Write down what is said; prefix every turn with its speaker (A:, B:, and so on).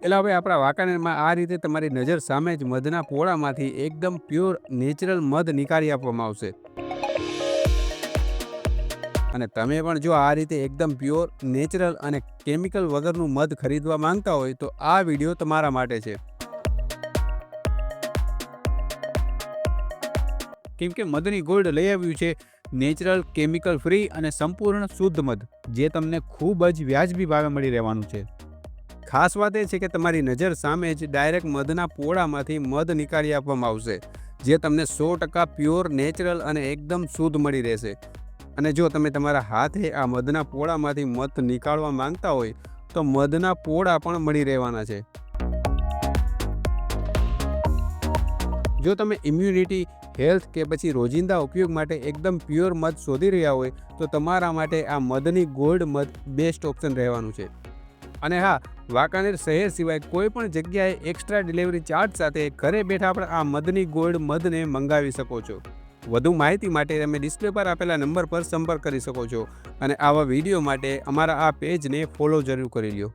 A: એટલે હવે આપણા વાંકાનેરમાં આ રીતે તમારી નજર સામે જ મધના પોળામાંથી એકદમ પ્યોર નેચરલ મધ નીકાળી આપવામાં આવશે. અને તમે પણ જો આ રીતે એકદમ પ્યોર નેચરલ અને કેમિકલ વગરનું મધ ખરીદવા માંગતા હોય તો આ વિડીયો તમારા માટે છે. કેમ કે મધની ગોલ્ડ લઈ આવ્યું છે નેચરલ, કેમિકલ ફ્રી અને સંપૂર્ણ શુદ્ધ મધ, જે તમને ખૂબ જ વ્યાજબી ભાવે મળી રહેવાનું છે. ખાસ વાત એ છે કે તમારી નજર સામે જ ડાયરેક્ટ મધના પોળામાંથી મધ નીકાળી આપવામાં આવશે, જે તમને 100% પ્યોર, નેચરલ અને એકદમ શુદ્ધ મળી રહેશે. અને જો તમે તમારા હાથે આ મધના પોળામાંથી મધ નીકાળવા માંગતા હોય તો મધના પોળા પણ મળી રહેવાના છે. જો તમે ઇમ્યુનિટી, હેલ્થ કે પછી રોજિંદા ઉપયોગ માટે એકદમ પ્યોર મધ શોધી રહ્યા હોય તો તમારા માટે આ મધની ગોલ્ડ મધ બેસ્ટ ઓપ્શન રહેવાનું છે. અને હા, વાંકાનેર શહેર સિવાય કોઈ પણ જગ્યાએ એક્સ્ટ્રા ડિલિવરી ચાર્જ સાથે ઘરે બેઠા આપણે આ મધની ગોલ્ડ મધને મંગાવી શકો છો. વધુ માહિતી માટે તમે ડિસ્પ્લે પર આપેલા નંબર પર સંપર્ક કરી શકો છો અને આવા વિડીયો માટે અમારા આ પેજને ફોલો જરૂર કરી લો.